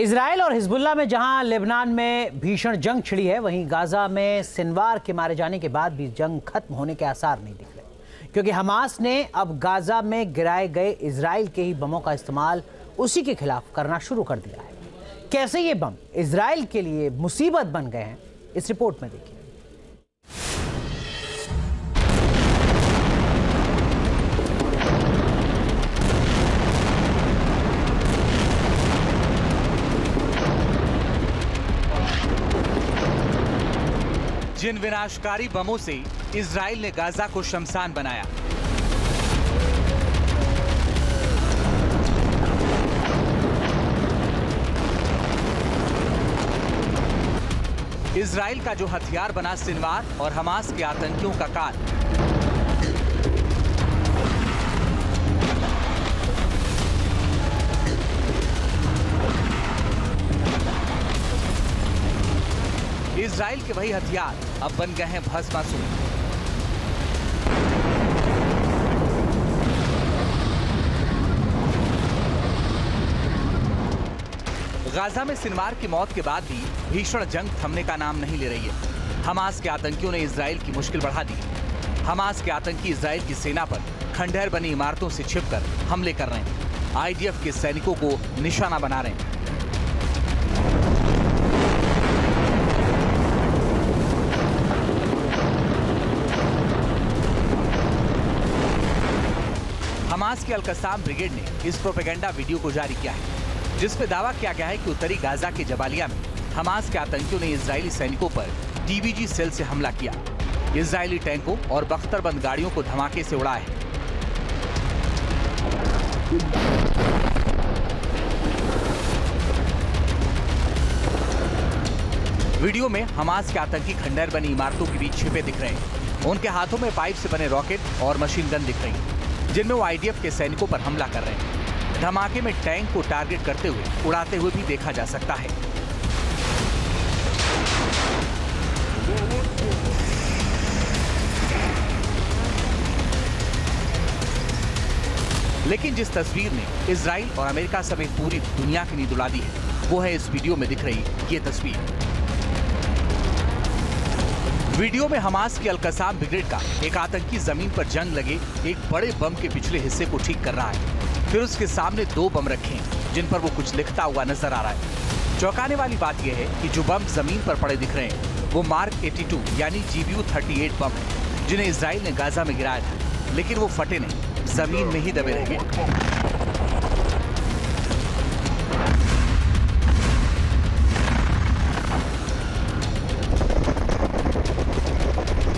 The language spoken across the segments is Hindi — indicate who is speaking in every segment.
Speaker 1: इजराइल और हिजबुल्लाह में जहां लेबनान में भीषण जंग छिड़ी है, वहीं गाजा में सिनवार के मारे जाने के बाद भी जंग खत्म होने के आसार नहीं दिख रहे, क्योंकि हमास ने अब गाजा में गिराए गए इजराइल के ही बमों का इस्तेमाल उसी के खिलाफ करना शुरू कर दिया है। कैसे ये बम इजराइल के लिए मुसीबत बन गए हैं, इस रिपोर्ट में देखिए।
Speaker 2: जिन विनाशकारी बमों से इजराइल ने गाजा को शमशान बनाया, इजराइल का जो हथियार बना सिनवार और हमास के आतंकियों का काल, इजराइल के वही हथियार अब बन गए हैं भस्मासुर। गाजा में सिनवार की मौत के बाद भी भीषण जंग थमने का नाम नहीं ले रही है। हमास के आतंकियों ने इजराइल की मुश्किल बढ़ा दी। हमास के आतंकी इजराइल की सेना पर खंडहर बनी इमारतों से छिपकर हमले कर रहे हैं। आईडीएफ के सैनिकों को निशाना बना रहे हैं। हमास के अल-कस्साम ब्रिगेड ने इस प्रोपेगेंडा वीडियो को जारी किया है, जिसमें दावा किया गया है कि उत्तरी गाजा के जबालिया में हमास के आतंकियों ने इजरायली सैनिकों पर टीबीजी सेल से हमला किया। इजरायली टैंकों और बख्तरबंद गाड़ियों को धमाके से उड़ाया है। वीडियो में हमास के आतंकी खंडहर बनी इमारतों के बीच छिपे दिख रहे हैं। उनके हाथों में पाइप से बने रॉकेट और मशीन गन दिख रही है, जिनमें वो आईडीएफ के सैनिकों पर हमला कर रहे हैं। धमाके में टैंक को टारगेट करते हुए उड़ाते हुए भी देखा जा सकता है। लेकिन जिस तस्वीर ने इजराइल और अमेरिका समेत पूरी दुनिया की नींद उड़ा दी है, वो है इस वीडियो में दिख रही ये तस्वीर। वीडियो में हमास की अल-कस्साम ब्रिगेड का एक आतंकी जमीन पर जंग लगे एक बड़े बम के पिछले हिस्से को ठीक कर रहा है। फिर उसके सामने दो बम रखे हैं, जिन पर वो कुछ लिखता हुआ नजर आ रहा है। चौंकाने वाली बात यह है कि जो बम जमीन पर पड़े दिख रहे हैं, वो मार्क 82 यानी GBU-38 बम है, जिन्हें इजराइल ने गाजा में गिराया था, लेकिन वो फटे नहीं, जमीन में ही दबे रह गए।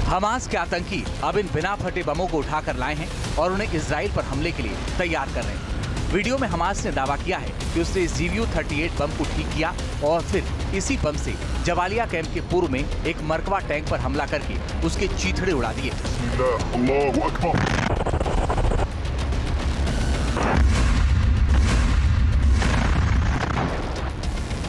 Speaker 2: हमास के आतंकी अब इन बिना फटे बमों को उठाकर लाए हैं और उन्हें इजराइल पर हमले के लिए तैयार कर रहे हैं। वीडियो में हमास ने दावा किया है कि उसने इस GBU-38 बम को ठीक किया और फिर इसी बम से जबालिया कैंप के पूर्व में एक मरकवा टैंक पर हमला करके उसके चीथड़े उड़ा दिए।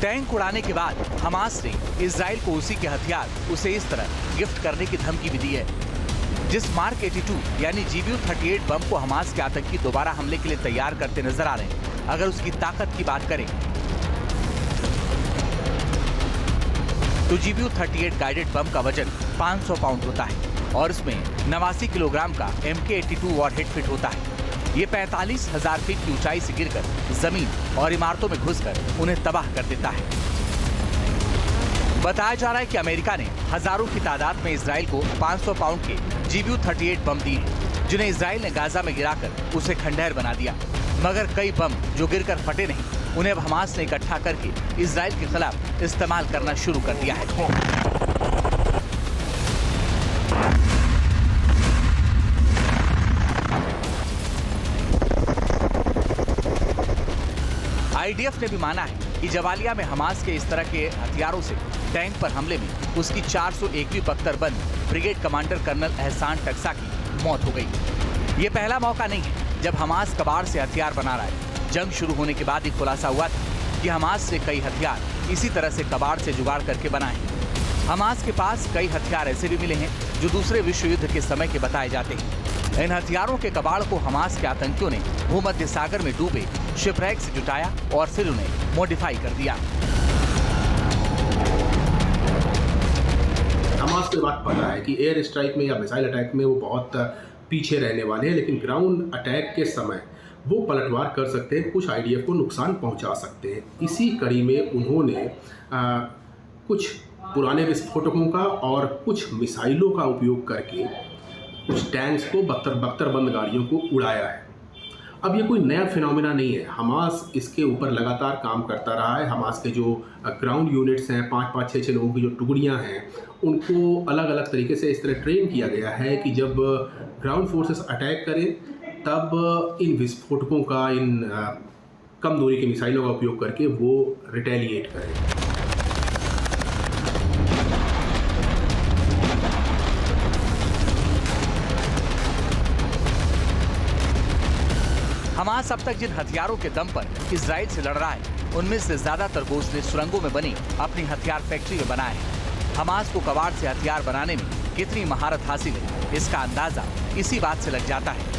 Speaker 2: टैंक उड़ाने के बाद हमास ने इजराइल को उसी के हथियार उसे इस तरह गिफ्ट करने की धमकी भी दी है। जिस मार्क 82 यानी GBU-38 बम को हमास के आतंकी दोबारा हमले के लिए तैयार करते नजर आ रहे हैं, अगर उसकी ताकत की बात करें तो GBU-38 गाइडेड बम का वजन 500 पाउंड होता है और इसमें 89 किलोग्राम का MK82 वॉरहेड फिट होता है। ये 45,000 फीट की ऊंचाई से गिरकर जमीन और इमारतों में घुसकर उन्हें तबाह कर देता है। बताया जा रहा है कि अमेरिका ने हजारों की तादाद में इजराइल को 500 पाउंड के GBU-38 बम दिए हैं, जिन्हें इजराइल ने गाजा में गिराकर उसे खंडहर बना दिया। मगर कई बम जो गिरकर फटे नहीं, उन्हें अब हमास ने इकट्ठा करके इजराइल के खिलाफ इस्तेमाल करना शुरू कर दिया है। आईडीएफ ने भी माना है कि जबालिया में हमास के इस तरह के हथियारों से टैंक पर हमले में उसकी 401वीं बख्तरबंद ब्रिगेड कमांडर कर्नल एहसान टक्सा की मौत हो गई। ये पहला मौका नहीं है जब हमास कबाड़ से हथियार बना रहा है। जंग शुरू होने के बाद ही खुलासा हुआ था कि हमास ने कई हथियार इसी तरह से कबाड़ से जुगाड़ करके बनाए हैं। हमास के पास कई हथियार ऐसे भी मिले हैं जो दूसरे विश्व युद्ध के समय के बताए जाते हैं। इन हथियारों के कबाड़ को हमास के आतंकियों ने भूमध्य सागर में डूबे शिपरैक से जुटाया और फिर उन्हें मॉडिफाई कर दिया।
Speaker 3: हमास को बात पता है कि एयर स्ट्राइक में या मिसाइल अटैक में वो बहुत पीछे रहने वाले हैं, लेकिन ग्राउंड अटैक के समय वो पलटवार कर सकते हैं, कुछ आईडीएफ को नुकसान पहुंचा सकते हैं। इसी कड़ी में उन्होंने कुछ पुराने विस्फोटकों का और कुछ मिसाइलों का उपयोग करके कुछ टैंक्स को बख्तरबंद गाड़ियों को उड़ाया है। अब ये कोई नया फिनोमेना नहीं है, हमास इसके ऊपर लगातार काम करता रहा है। हमास के जो ग्राउंड यूनिट्स हैं, 5-5, 6-6 लोगों की जो टुकड़ियां हैं, उनको अलग अलग तरीके से इस तरह ट्रेन किया गया है कि जब ग्राउंड फोर्सेस अटैक करें तब इन विस्फोटकों का, इन कम दूरी की मिसाइलों का उपयोग करके वो रिटेलिएट करें।
Speaker 2: हमास अब तक जिन हथियारों के दम पर इजराइल से लड़ रहा है, उनमें से ज्यादातर को उसने सुरंगों में बनी अपनी हथियार फैक्ट्री में बनाए हैं। हमास को कबाड़ से हथियार बनाने में कितनी महारत हासिल है, इसका अंदाजा इसी बात से लग जाता है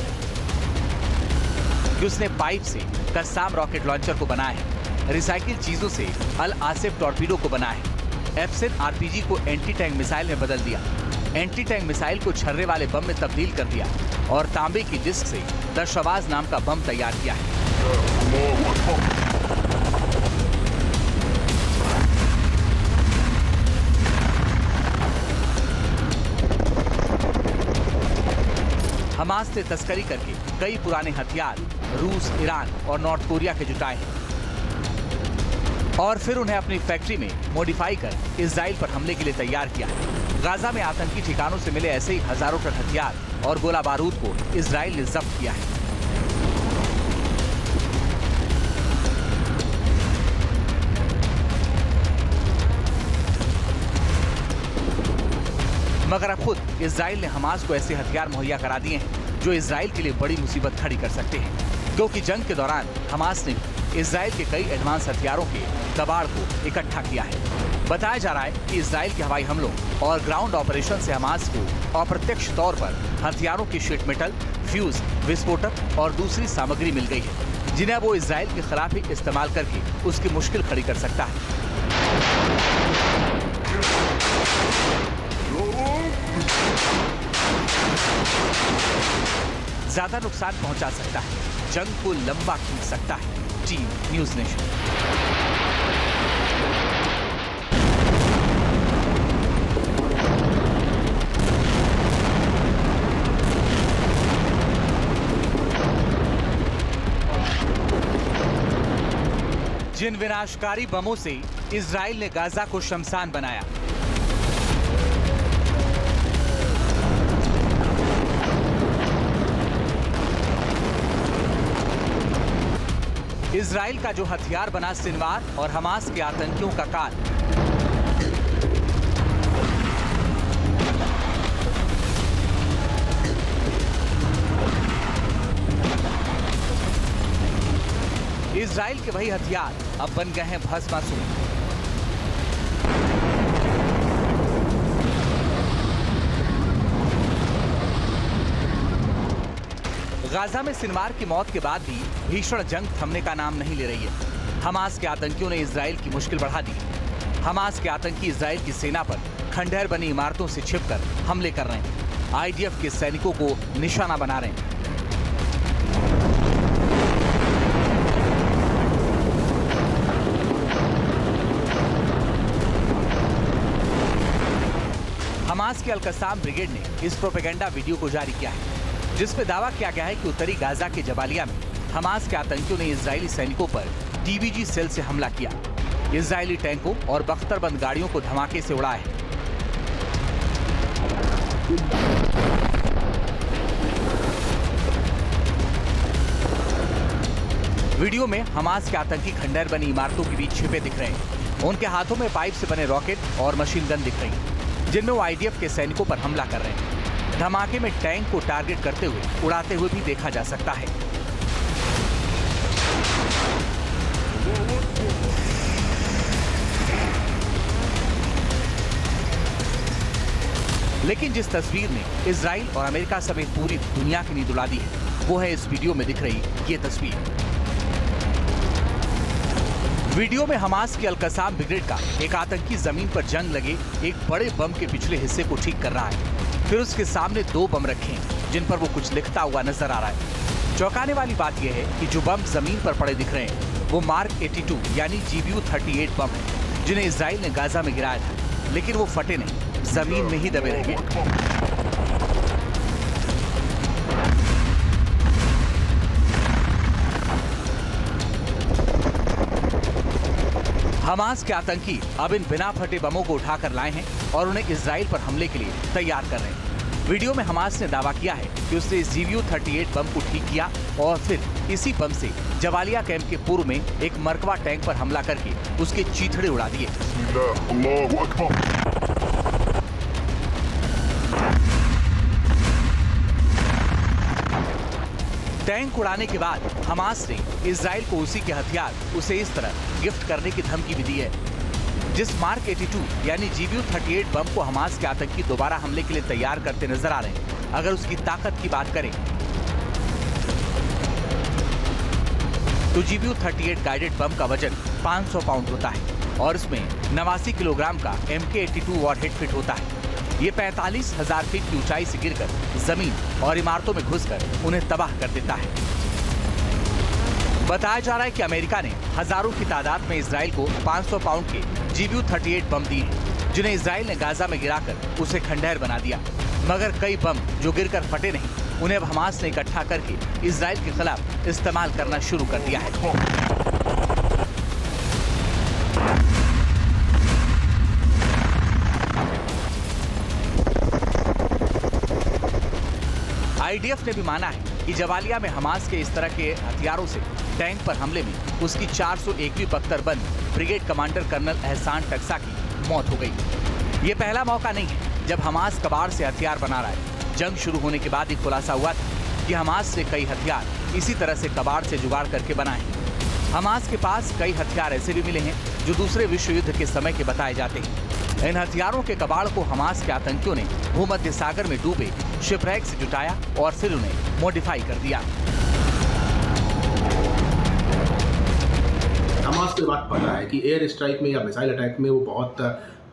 Speaker 2: कि उसने पाइप से कस्साम रॉकेट लॉन्चर को बनाया है, रिसाइकिल चीजों से अल आसिफ टॉर्पीडो को बनाया है, एप्सन आरपीजी को एंटी टैंक मिसाइल में बदल दिया, एंटी टैंक मिसाइल को छर्रे वाले बम में तब्दील कर दिया और तांबे की डिस्क से दशवाज नाम का बम तैयार किया है। हमास ने तस्करी करके कई पुराने हथियार रूस, ईरान और नॉर्थ कोरिया के जुटाए हैं और फिर उन्हें अपनी फैक्ट्री में मॉडिफाई कर इजराइल पर हमले के लिए तैयार किया है। गाजा में आतंकी ठिकानों से मिले ऐसे ही हजारों टन हथियार और गोला बारूद को इजराइल ने जब्त किया है। मगर अब खुद इजराइल ने हमास को ऐसे हथियार मुहैया करा दिए हैं जो इजराइल के लिए बड़ी मुसीबत खड़ी कर सकते हैं, क्योंकि जंग के दौरान हमास ने इजराइल के कई एडवांस हथियारों के कबाड़ को इकट्ठा किया है। बताया जा रहा है कि इजराइल के हवाई हमलों और ग्राउंड ऑपरेशन से हमास को अप्रत्यक्ष तौर पर हथियारों की शीट मेटल, फ्यूज, विस्फोटक और दूसरी सामग्री मिल गई है, जिन्हें वो इजराइल के खिलाफ ही इस्तेमाल करके उसकी मुश्किल खड़ी कर सकता है। ज्यादा नुकसान पहुंचा सकता है, जंग को लंबा खींच सकता है। Team news nation. जिन विनाशकारी बमों से इजराइल ने गाजा को शमशान बनाया, इजराइल का जो हथियार बना सिनवार और हमास के आतंकियों का काल, इजराइल के वही हथियार अब बन गए हैं भस्मासुर। गाजा में सिनवार की मौत के बाद भी भीषण जंग थमने का नाम नहीं ले रही है। हमास के आतंकियों ने इजराइल की मुश्किल बढ़ा दी। हमास के आतंकी इजराइल की सेना पर खंडहर बनी इमारतों से छिपकर हमले कर रहे हैं, आईडीएफ के सैनिकों को निशाना बना रहे हैं। हमास की अल-कस्साम ब्रिगेड ने इस प्रोपेगेंडा वीडियो को जारी किया है, जिसमें दावा किया गया है कि उत्तरी गाजा के जबालिया में हमास के आतंकियों ने इजरायली सैनिकों पर टीबीजी सेल से हमला किया, इजरायली टैंकों और बख्तरबंद गाड़ियों को धमाके से उड़ाया है। वीडियो में हमास के आतंकी खंडहर बनी इमारतों के बीच छिपे दिख रहे हैं। उनके हाथों में पाइप से बने रॉकेट और मशीन गन दिख रही है, जिनमें वो आईडीएफ के सैनिकों पर हमला कर रहे हैं। धमाके में टैंक को टारगेट करते हुए उड़ाते हुए भी देखा जा सकता है। लेकिन जिस तस्वीर ने इजराइल और अमेरिका समेत पूरी दुनिया की नींद उड़ा दी है, वो है इस वीडियो में दिख रही ये तस्वीर। वीडियो में हमास के अल-कसाम ब्रिगेड का एक आतंकी जमीन पर जंग लगे एक बड़े बम के पिछले हिस्से को ठीक कर रहा है। फिर उसके सामने 2 बम रखे हैं जिन पर वो कुछ लिखता हुआ नजर आ रहा है। चौंकाने वाली बात यह है कि जो बम जमीन पर पड़े दिख रहे हैं वो मार्क 82 यानी GBU-38 बम है, जिन्हें इजराइल ने गाजा में गिराया था, लेकिन वो फटे नहीं, जमीन में ही दबे रह गए। हमास के आतंकी अब इन बिना फटे बमों को उठाकर लाए हैं और उन्हें इजराइल पर हमले के लिए तैयार कर रहे हैं। वीडियो में हमास ने दावा किया है कि उसने इस GBU-38 बम को ठीक किया और फिर इसी बम से जवालिया कैंप के पूर्व में एक मरकवा टैंक पर हमला करके उसके चीथड़े उड़ा दिए। टैंक उड़ाने के बाद हमास ने इजराइल को उसी के हथियार उसे इस तरह गिफ्ट करने की धमकी भी दी है। जिस मार्क 82 यानी GBU-38 बम को हमास के आतंकी दोबारा हमले के लिए तैयार करते नजर आ रहे हैं, अगर उसकी ताकत की बात करें तो GBU-38 गाइडेड बम का वजन 500 पाउंड होता है और इसमें 89 किलोग्राम का MK-82 वॉरहेड फिट होता है। ये 45,000 फीट की ऊंचाई से गिरकर जमीन और इमारतों में घुसकर उन्हें तबाह कर देता है। बताया जा रहा है कि अमेरिका ने हजारों की तादाद में इजराइल को 500 पाउंड के GBU-38 बम दिए, जिन्हें इजराइल ने गाजा में गिराकर उसे खंडहर बना दिया। मगर कई बम जो गिरकर फटे नहीं, उन्हें अब हमास ने इकट्ठा करके इजराइल के खिलाफ इस्तेमाल करना शुरू कर दिया है। IDF ने भी माना है कि जवालिया में हमास के इस तरह के हथियारों से टैंक पर हमले में उसकी 401वीं बख्तरबंद ब्रिगेड कमांडर कर्नल एहसान टक्सा की मौत हो गई। ये पहला मौका नहीं है जब हमास कबाड़ से हथियार बना रहा है। जंग शुरू होने के बाद ही खुलासा हुआ था कि हमास ने कई हथियार इसी तरह से कबाड़ से जुगाड़ करके बनाए हैं। हमास के पास कई हथियार ऐसे भी मिले हैं जो दूसरे विश्व युद्ध के समय के बताए जाते हैं। इन हथियारों के कबाड़ को हमास के आतंकियों ने भूमध्य सागर में डूबे शिपरैक से जुटाया और फिर उन्हें मॉडिफाई कर दिया।
Speaker 3: हमास को बात पता है कि एयर स्ट्राइक में या मिसाइल अटैक में वो बहुत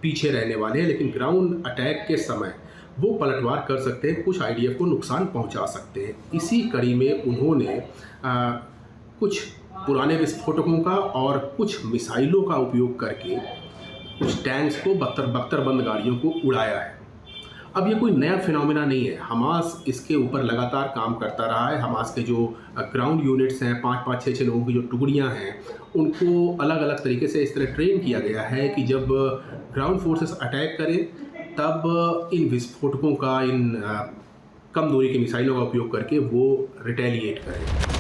Speaker 3: पीछे रहने वाले हैं, लेकिन ग्राउंड अटैक के समय वो पलटवार कर सकते हैं, कुछ IDF को नुकसान पहुंचा सकते हैं। इसी कड़ी में उन्होंने कुछ पुराने विस्फोटकों का और कुछ मिसाइलों का उपयोग करके कुछ टैंक्स को बख्तरबंद गाड़ियों को उड़ाया है। अब ये कोई नया फिनोमेना नहीं है, हमास इसके ऊपर लगातार काम करता रहा है। हमास के जो ग्राउंड यूनिट्स हैं, 5-5, 6-6 लोगों की जो टुकड़ियां हैं, उनको अलग अलग तरीके से इस तरह ट्रेन किया गया है कि जब ग्राउंड फोर्सेस अटैक करें तब इन विस्फोटकों का, इन कम दूरी की मिसाइलों का उपयोग करके वो रिटेलिएट करें।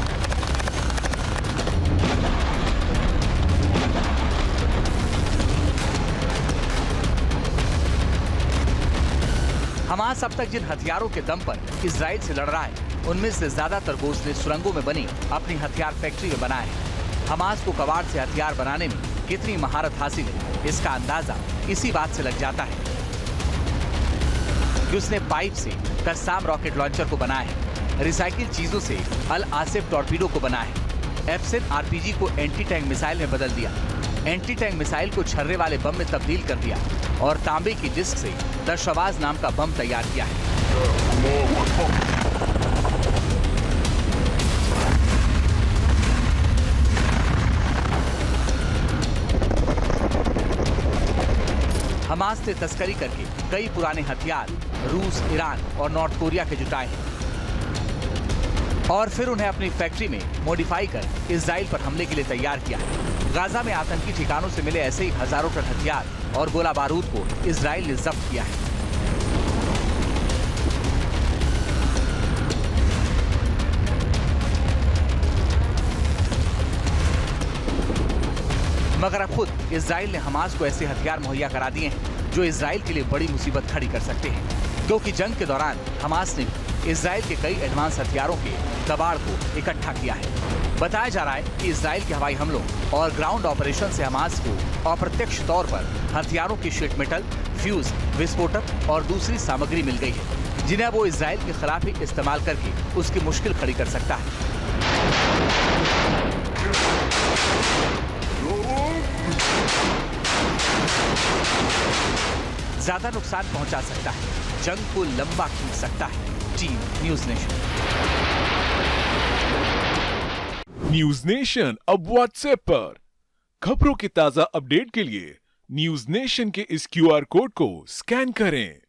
Speaker 2: हमास अब तक जिन हथियारों के दम पर इजराइल से लड़ रहा है, उनमें से ज्यादातर को उसने सुरंगों में बनी अपनी हथियार फैक्ट्री में बनाया है। हमास को कबाड़ से हथियार बनाने में कितनी महारत हासिल है, इसका अंदाजा इसी बात से लग जाता है कि उसने पाइप से कस्साम रॉकेट लॉन्चर को बनाया है, रिसाइकिल चीजों से अल आसिफ टॉर्पीडो को बनाया है, एप्सन RPG को एंटी टैंक मिसाइल में बदल दिया, एंटी टैंक मिसाइल को छर्रे वाले बम में तब्दील कर दिया और तांबे की डिस्क से दशवाज नाम का बम तैयार किया है। हमास ने तस्करी करके कई पुराने हथियार रूस, ईरान और नॉर्थ कोरिया के जुटाए हैं और फिर उन्हें अपनी फैक्ट्री में मॉडिफाई कर इजराइल पर हमले के लिए तैयार किया है। गाजा में आतंकी ठिकानों से मिले ऐसे ही हजारों टन हथियार और गोला बारूद को इजराइल ने जब्त किया है। मगर अब खुद इजराइल ने हमास को ऐसे हथियार मुहैया करा दिए हैं जो इजराइल के लिए बड़ी मुसीबत खड़ी कर सकते हैं, क्योंकि जंग के दौरान हमास ने इजराइल के कई एडवांस हथियारों के कबाड़ को इकट्ठा किया है। बताया जा रहा है कि इजराइल के हवाई हमलों और ग्राउंड ऑपरेशन से हमास को अप्रत्यक्ष तौर पर हथियारों की शीट मेटल, फ्यूज, विस्फोटक और दूसरी सामग्री मिल गई है, जिन्हें वो इजराइल के खिलाफ ही इस्तेमाल करके उसकी मुश्किल खड़ी कर सकता है। ज्यादा नुकसान पहुंचा सकता है, जंग को लंबा खींच सकता है। Team news nation.
Speaker 4: News nation अब व्हाट्सएप पर खबरों के ताजा अपडेट के लिए न्यूज़ नेशन के इस QR कोड को स्कैन करें।